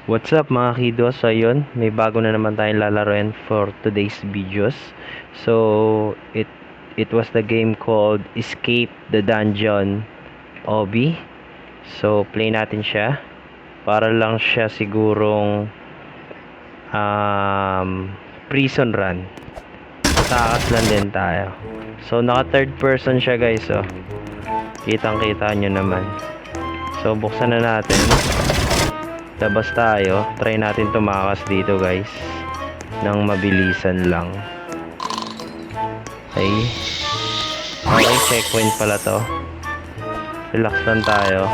What's up mga kiddos? So yun, may bago na naman tayong lalaroin for today's videos. So it was the game called Escape the Dungeon Obby. So play natin siya. Para lang siya sigurong prison run. Takas lang din tayo. So naka third person siya guys. So kitang kita nyo naman. So buksan na natin. Labas tayo. Try natin tumakas dito guys nang mabilisan lang. Okay. Okay, checkpoint pala to. Relax lang tayo.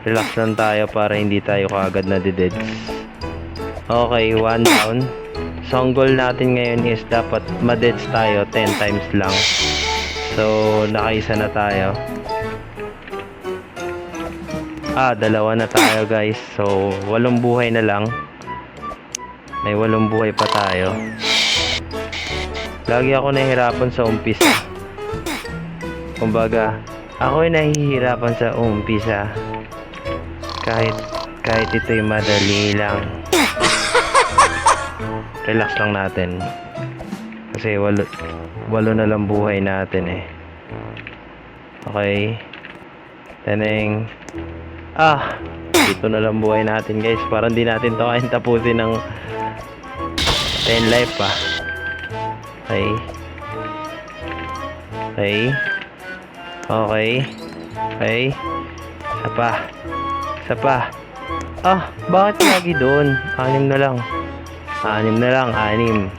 Relax lang tayo para hindi tayo kaagad na dead. Okay, one down. So ang goal natin ngayon is dapat ma-deads tayo 10 times lang. So nakaisa na tayo. Dalawa na tayo guys. So 8 buhay na lang. May 8 buhay pa tayo. Lagi ako nahihirapan sa umpisa. Kumbaga, ako ay nahihirapan sa umpisa. Kahit ito'y madali lang. Relax lang natin. Kasi 8 na lang buhay natin eh. Okay. Teneng. Dito na lang buhay natin guys. Parang di natin to kain tapusin ng 10 life pa. Okay. Okay. Okay. Okay. Isa pa. Bakit lagi doon? 6 na lang. 6 na lang. 6.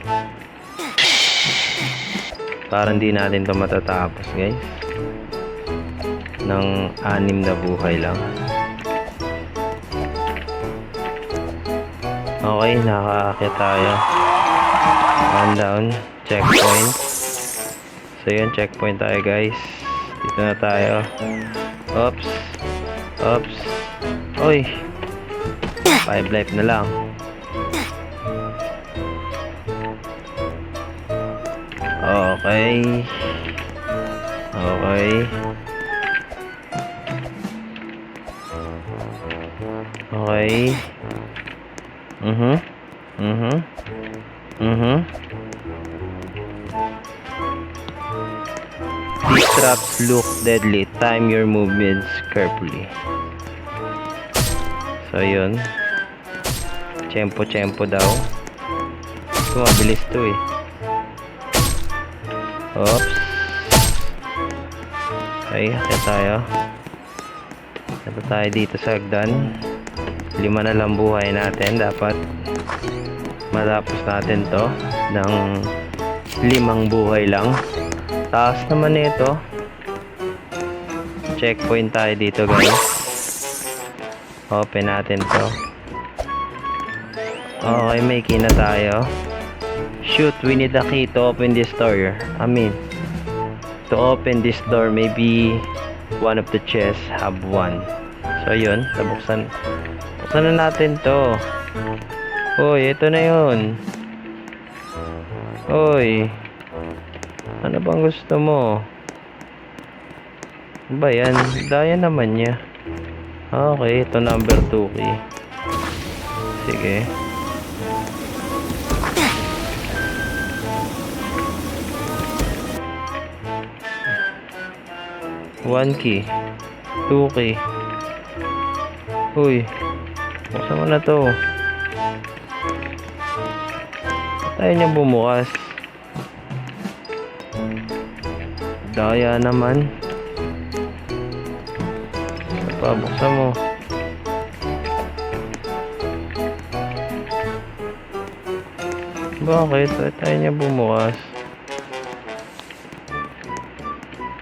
Parang di natin to matatapos guys. Ng 6 na buhay lang. Okay, nakaakyat tayo. One down. Checkpoint. So yun, checkpoint tayo guys. Dito na tayo. Oops. Oy. 5 life na lang. Okay. These traps look deadly. Time your movements carefully. So yun. Tempo daw. Mabilis to eh. Oops. Okay, kaya tayo. Dapat tayo dito sa hagdan. 5 na lang buhay natin. Dapat matapos natin to ng 5 buhay lang. Taas naman ito. Checkpoint tayo dito guys. Open natin to. Okay, may key na tayo. Shoot, we need a key to open this door. To open this door, maybe one of the chests have one. So yun, buksan na natin to. Uy, ito na yun. Uy, ano bang gusto mo? Ba yan? Daya naman niya. Okay, ito number 2 key. Sige. One key. 2 key. Uy, buksan mo na to. Tayo niya bumukas. Daya naman. Buksan mo. Bakit? Tayo niya bumukas.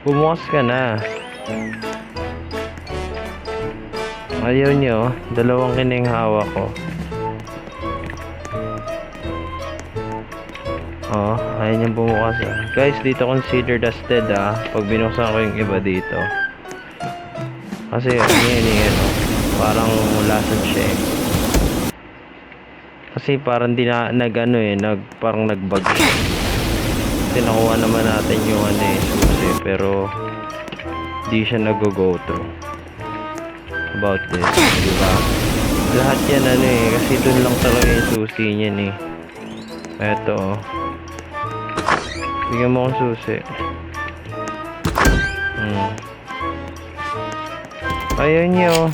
Bumukas ka na. Ayaw niyo. 2 kining hawak ko. Ayaw niya bumukas Guys, dito consider dusted pag binuksan ko yung iba dito. Kasi yan parang lasag siya eh. Kasi parang parang nag-bug siya. Kasi nakuha naman natin yung susi pero di siya nag-go through. about this, diba? Lahat yan ano eh, kasi dun lang talaga yung susi niyan eh. Eto oh. Bigyan mo akong susi. Ayun niya oh.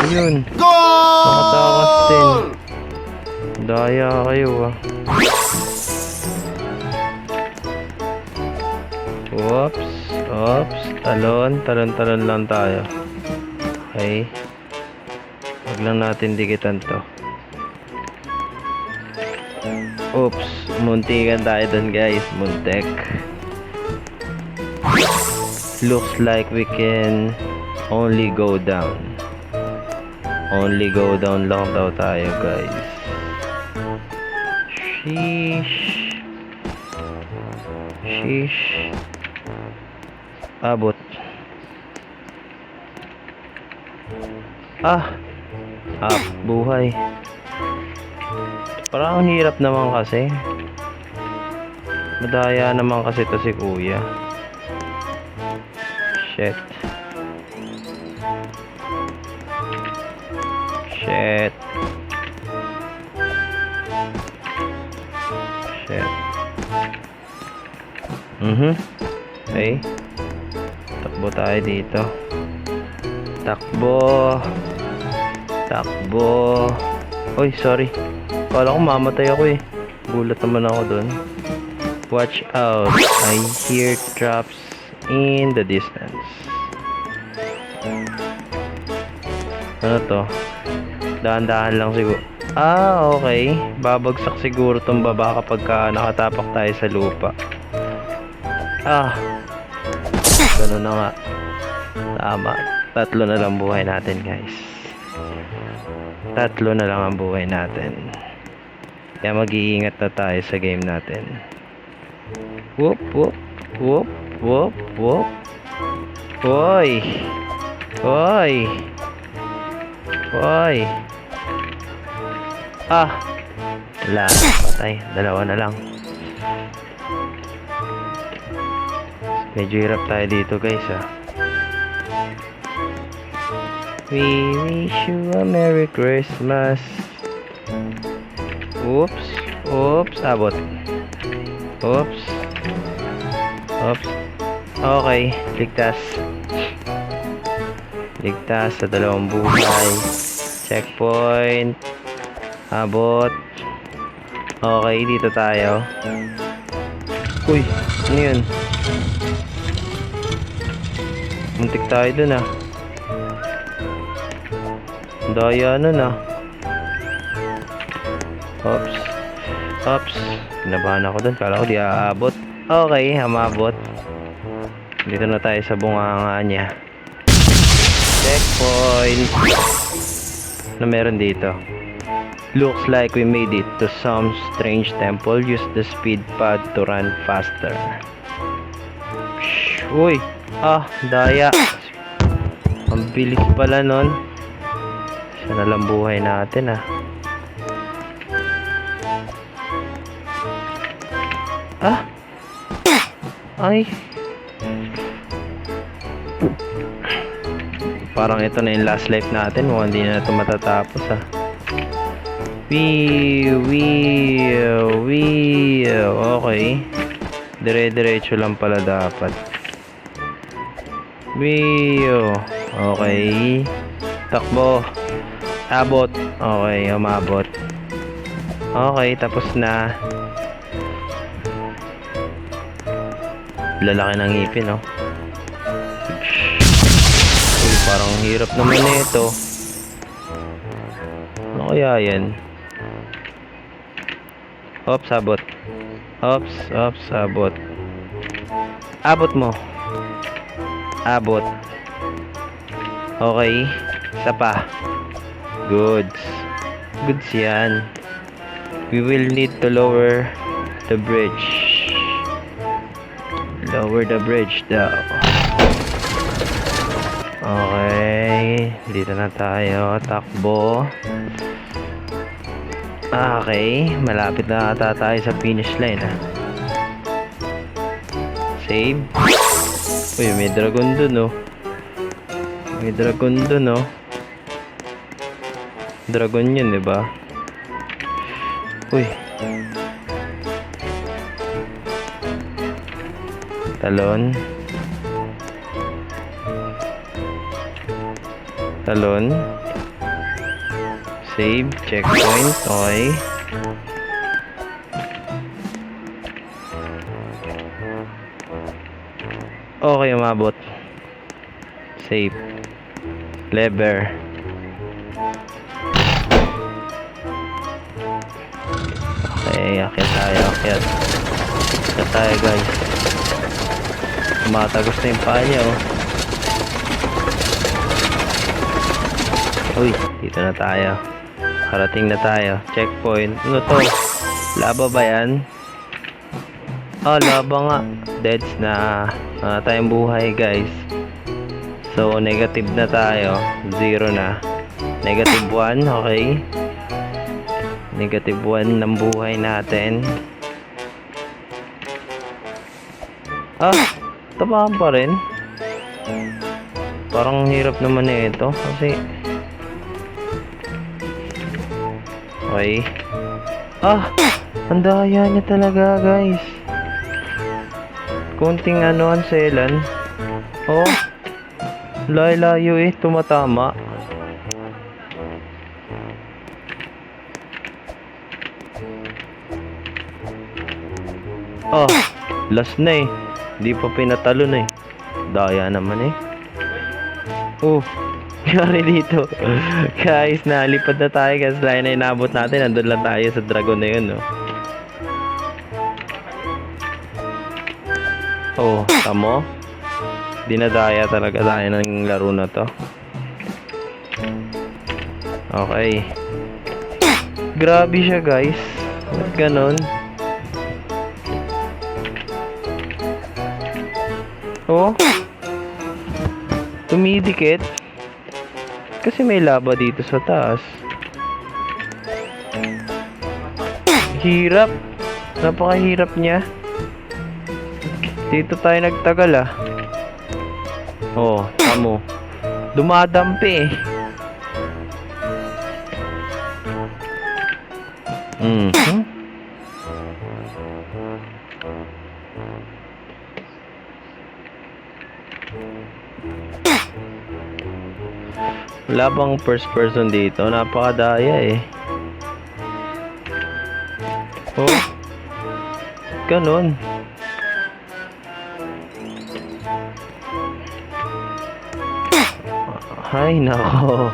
Ayun. Nakatakas din. Daya kayo ah. Oops. Oops. Talon lang tayo. Okay. Huwag lang natin dikitan to. Oops. Muntikan tayo dun guys. Muntek. Looks like we can only go down. Only go down lang daw tayo guys. Sheesh. Abot. Buhay. Parang ang hirap naman kasi. Madaya naman kasi to si kuya. Shit. Okay. Takbo tayo dito. Takbo. Oy, sorry. Kala ko mamatay ako eh. Gulat naman ako dun. Watch out. I hear traps in the distance. Ano to? Dahan-dahan lang siguro. Okay. Babagsak siguro tong baba kapag nakatapak tayo sa lupa. Ganun na nga. Tama. 3 na lang buhay natin guys. 3 na lang ang buhay natin. Kaya mag-iingat na tayo sa game natin. Whoop. Hoy. Wala. Patay. 2 na lang. Medyo hirap tayo dito guys We wish you a Merry Christmas. Oops. Abot. Oops. Okay. Ligtas sa 2 buhay. Checkpoint. Abot. Okay, dito tayo. Uy, ano yun? Muntik tayo dun Daya nun Oops. Pinabahan ako dun. Kala ko di aabot. Okay, umabot. Dito na tayo sa bunganga niya. Checkpoint. Ano meron dito? Looks like we made it to some strange temple. Use the speed pad to run faster. Uy! Daya. Ang bilis pala nun. Isa na lang buhay natin Ay. Parang ito na yung last life natin. Mukhang hindi na ito matatapos Okay. Dire-diretso lang pala dapat. Okay. Takbo. Abot. Okay, umabot. Okay, tapos na. Lalaki ng ngipin, Uy, parang hirap naman ito. Ano kaya yan? Oops, abot. Abot. Abot mo. Abot. Okay. Isa pa. Goods yan. We will need to lower the bridge. Lower the bridge daw. Okay. Dito na tayo. Takbo. Okay. Malapit na ata tayo sa finish line Save. Uy, may dragon dun May dragon dun, oh. Dragon yun, diba? Uy. Talon. Talon. Save. Checkpoint. Okay. Okay, umabot. Save. Lever. Okay, akyat tayo, akyat. Akyat tayo, guys. Tumatagos na yung paa niya, oh. Uy, dito na tayo. Karating na tayo. Checkpoint. Ano to? Laba ba yan? Ah, laba nga. Deads na. Tayong buhay, guys. So, negative na tayo. 0 na. Negative 1, okay. Negative 1 ng buhay natin. Ah, tabahan pa rin. Parang hirap naman eh ito. Kasi okay. Ah, ang daya niya talaga, guys. Konting anselan. Oh, layo eh, tumatama. Oh, last na eh. Di pa pinatalon eh. Daya naman eh. Oh, kaya dito. Guys, nalipad na tayo guys. Layo na inabot natin. Nandun lang tayo sa dragon na yun, no? Oh, tamo. Dinadaya talaga tayo ng laro na to. Okay. Grabe siya, guys. Ba't ganon? Oh, tumidikit kasi may laba dito sa taas. Hirap, napakahirap niya. Dito tayo nagtagal, ah. Oh, tamo, dumadampi eh. Wala bang first person dito? Napakadaya eh. Oh, ganon. Ay, nako.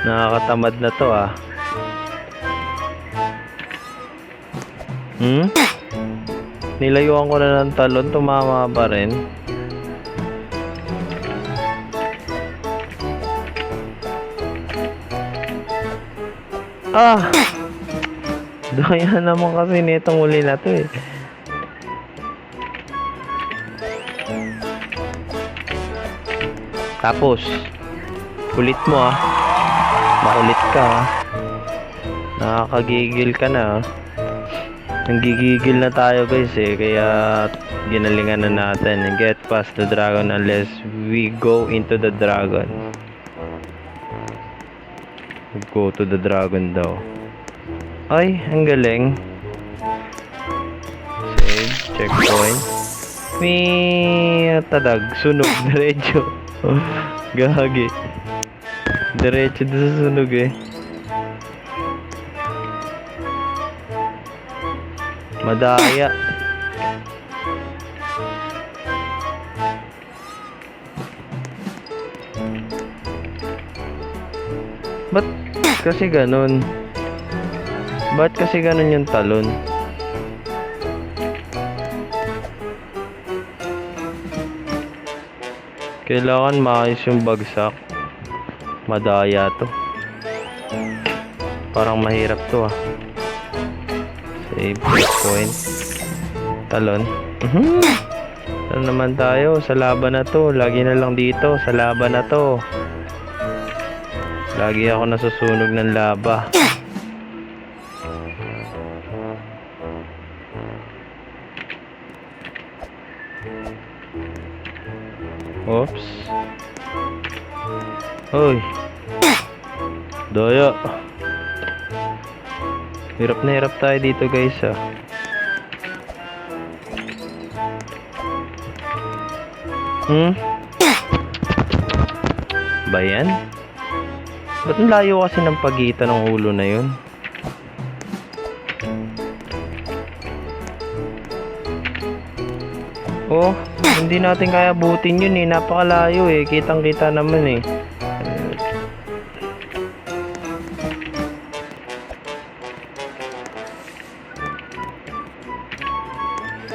Nakakatamad na to, ah. Nilayuan ko na ng talon, tumama pa rin. Ah! Daya naman kasi nitong uli na to eh. Tapos, kulit mo ah. Makulit ka ah. Nakakagigil ka na ah. Nanggigigil na tayo guys eh. Kaya ginalingan na natin. Get past the dragon unless we go into the dragon. Go to the dragon daw. Ay, ang galing. Save, checkpoint. May tadag, sunog, diretso. Gagi. Diretso doon sa sunog eh. Madaya. Ba't kasi ganun? Ba't kasi ganun yung talon? Kailangan maayos yung bagsak. Madaya to. Parang mahirap to ah. Save point. Talon. Ano naman tayo? Sa laban na to. Lagi na lang dito. Sa laban na to. Lagi ako nasusunog ng laba. Oops. Hoy. Daya. Hirap na hirap tayo dito guys ah. Ba yan? Ba't ang layo kasi ng pagitan ng ulo na yun? Oh, hindi natin kaya butin yun eh. Napakalayo eh. Kitang-kita naman eh.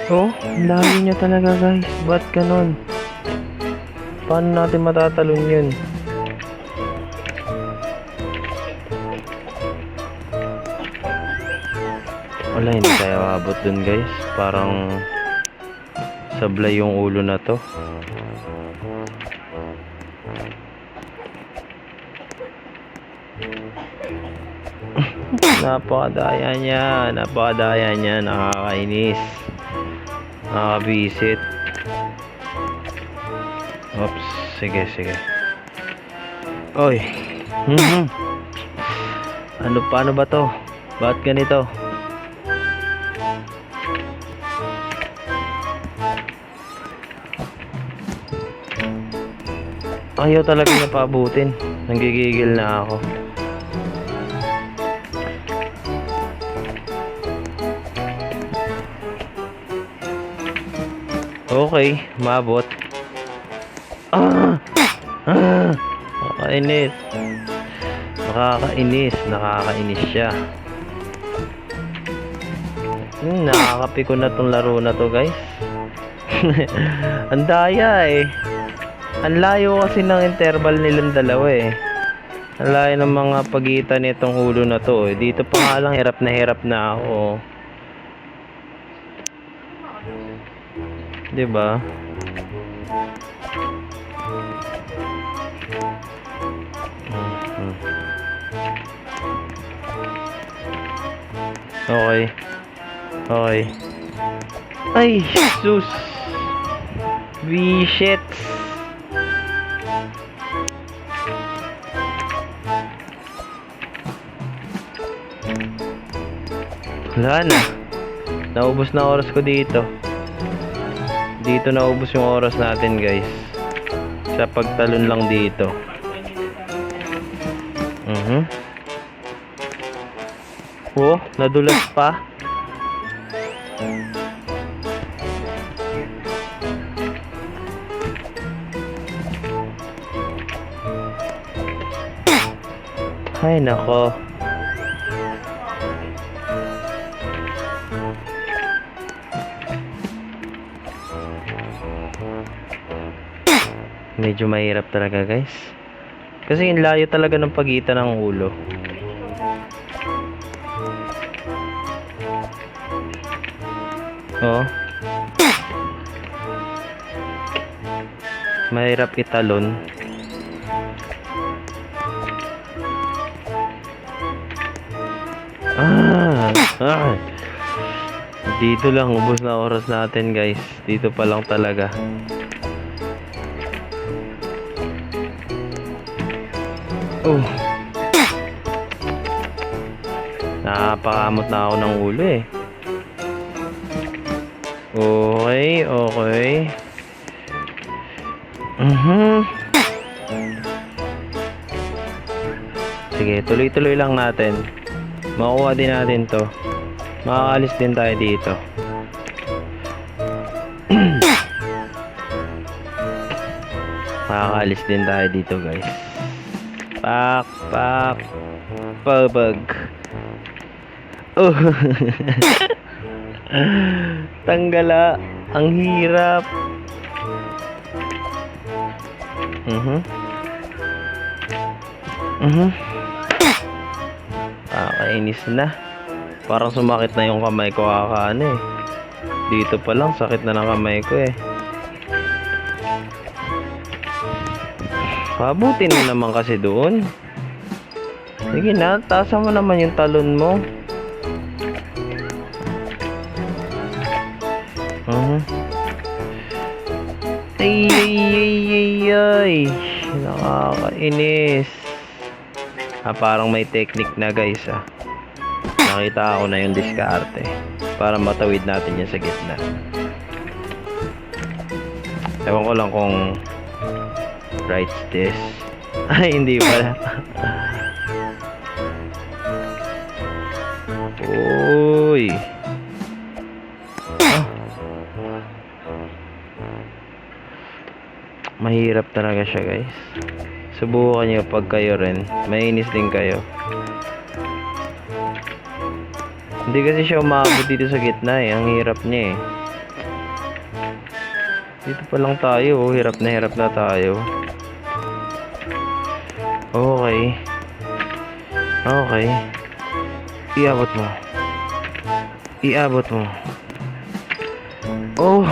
Oh, layo niya talaga guys. Ba't ganon? Paano natin matatalon yun? Wala, hindi tayo abot dun guys. Parang sablay yung ulo na to. Napakadaya niya. Napakadaya niya. Nakakainis. Nakakabisit. Oops. Sige, sige. Oy. Paano ba to? Bakit ganito? Ayaw talaga niya paabutin. Nanggigigil na ako. Okay, mabot. Nakakainis. Nakakainis siya. Nakakapiko na tong laro na to guys. Ang daya eh. Ang layo kasi ng interval nilang dalawa eh. Ang layo ng mga pagitan nitong ulo na to eh. Dito pa nga lang hirap na ako. Diba? Okay. Okay. Ay, Jesus! Shit! Wala na. Naubos na oras ko dito. Dito naubos yung oras natin guys. Sa pagtalon lang dito. Oh, nadulas pa. Ay nako. Medyo mahirap talaga guys. Kasi yung layo talaga ng pagitan ng ulo. Oh. Mahirap italon. Dito lang ubos na oras natin guys. Dito pa lang talaga. Oh. Napakamot na ako ng ulo eh. Okay, okay. Sige, tuloy-tuloy lang natin. Makuha din natin to. Makakaalis din tayo dito. Makakaalis din tayo dito guys. Pak, pabag. Oh. Tanggala. Ang hirap. Kainis na. Parang sumakit na yung kamay ko kakaano eh. Dito pa lang sakit na ng kamay ko eh. Pabutin mo naman kasi doon. Sige na, taasan mo naman yung talon mo. Ay. nakakainis. Parang may technique na guys Nakita ako na yung diskarte para matawid natin yan sa gitna. Ewan ko lang kung rights this. Ay, hindi pala. Uy. Mahirap talaga siya guys. Subukan nyo pag kayo rin. Mainis din kayo. Hindi kasi siya umabot dito sa gitna Ang hirap niya Dito pa lang tayo hirap na tayo. Okay. Okay. Iabot mo. Iabot mo. Oh!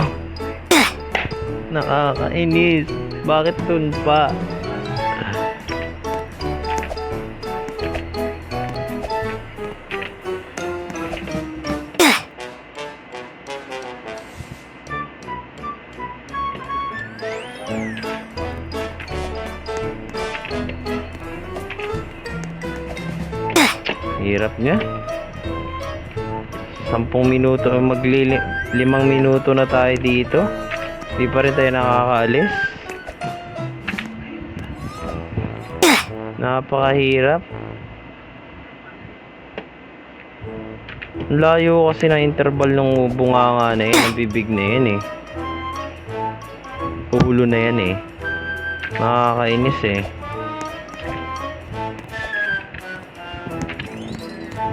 Nakakainis. Bakit dun pa? Hirap niya. 10 minuto, 5 minuto na tayo dito. Di pa rin tayo nakakaalis. Napakahirap. Layo kasi na interval ng bunganga na yan, ang bibig na yan Ulo na yan Nakakainis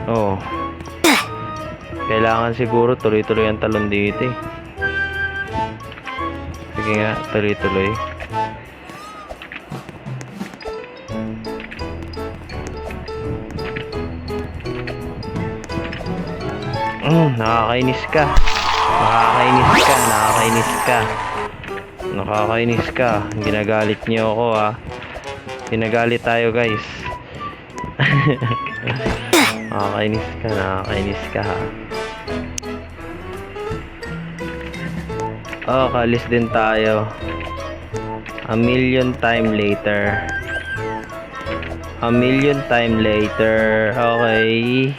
Oh. Kailangan siguro tuloy-tuloy ang talon dito Sige nga, tuloy-tuloy. Nakakainis ka. Nakakainis ka. Ginagalit niyo ako Ginagalit tayo guys. Nakakainis ka kalis din tayo. A million time later. Okay.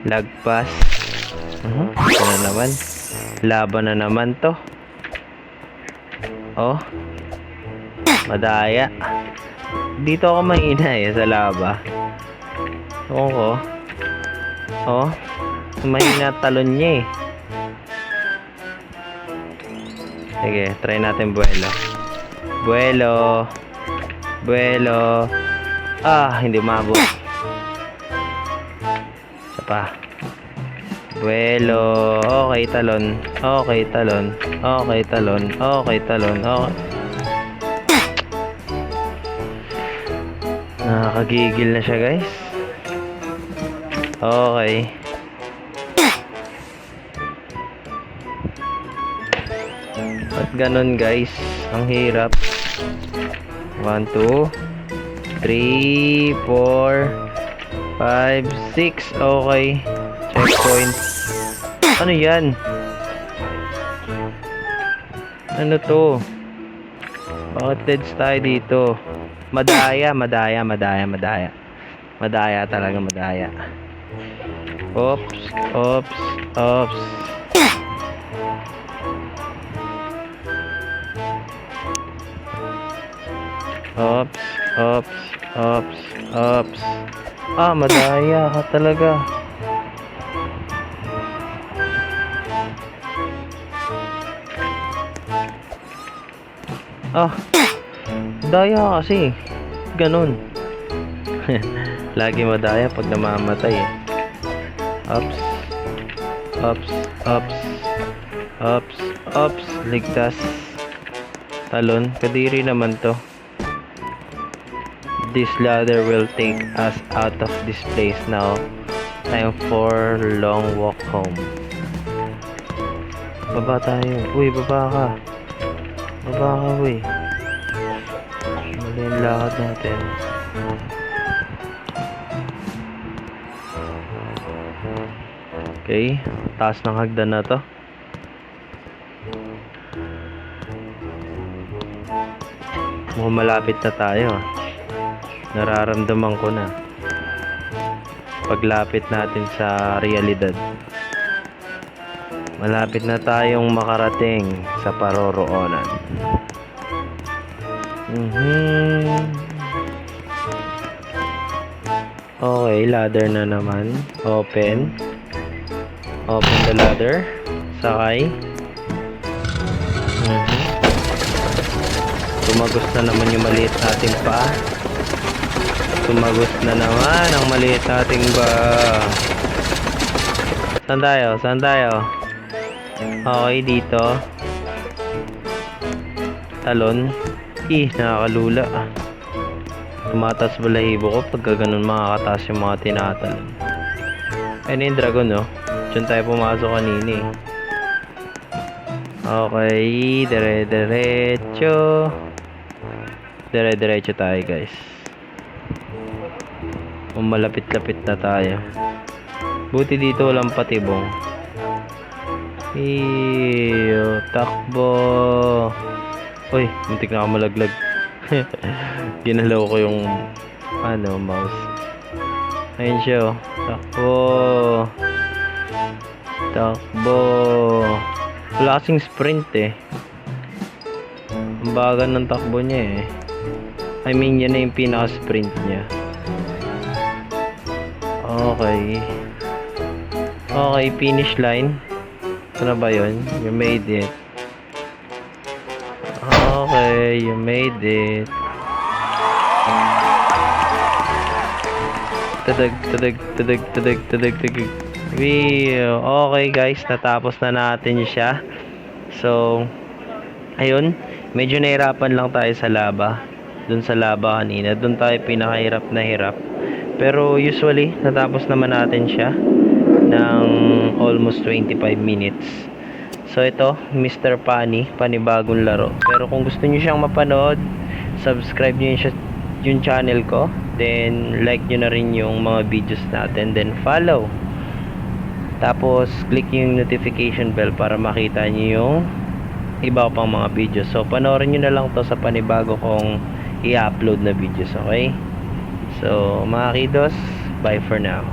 Lagpas. Ito na naman. Laban na naman to. Oh. Madaya. Dito ako mahina sa laba. Oo. Oh. Mahina talon niya Sige, try natin buwelo. Hindi umabot. Isa pa. Buwelo. Okay, talon. Nakakagigil na siya guys. Okay. Ba't ganun guys? Ang hirap. 1, 2, 3, 4, 5, 6. Okay. Checkpoint. Ano yan? Ano to? Bakit deads tayo dito? Madaya talaga. Oops. Madaya ka talaga. Daya kasi. Ganun. Lagi madaya pag namamatay Ups. Ligtas. Talon. Kadiri naman to. This ladder will take us out of this place now. Time for long walk home. Baba tayo. Uy, baba ka. Uy. Mali ang lakad natin. Okay. Taas ng hagdan na to. Mukhang malapit na tayo. Nararamdaman ko na. Paglapit natin sa realidad. Malapit na tayong makarating sa paroroonan. Okay, ladder na naman. Open. Open the ladder. Sakay. Tumagos na naman yung maliit nating pa. Tumagos na naman ang maliit nating ba. Saan tayo? Saan tayo? Okay, dito. Talon. Nakakalula. Tumatas balahibo ko pagka ganun makakataas yung mga tinatalon. Ayun yung dragon, no? Diyan tayo pumasok kanina eh. Okay, dire-diretso. Dire-diretso tayo, guys. Malapit-lapit na tayo. Buti dito walang patibong. Iyo, takbo. Uy, muntik na ako malaglag. Ginalaw ko yung mouse. Ayun siya, oh. Takbo. Takbo. Wala kasing sprint eh. Ang bagal ng takbo niya eh. I mean, yan na yung pinaka-sprint niya. Okay. Okay, finish line. Ano ba yun? You made it. Okay, you made it. Tadag, tadag, tadag, tadag, tadag, tadag. Okay guys, natapos na natin siya. So, ayun. Medyo nahirapan lang tayo sa laba. Dun sa laba kanina. Dun tayo pinakahirap na hirap. Pero usually, natapos naman natin siya ng almost 25 minutes. So ito, Mr. Pani, panibagong laro. Pero kung gusto niyo siyang mapanood, subscribe niyo yung channel ko. Then like niyo na rin yung mga videos natin. Then follow. Tapos click yung notification bell para makita niyo yung iba pang mga videos. So panoorin niyo na lang to sa panibago kong i-upload na videos, okay? So mga kidos, bye for now.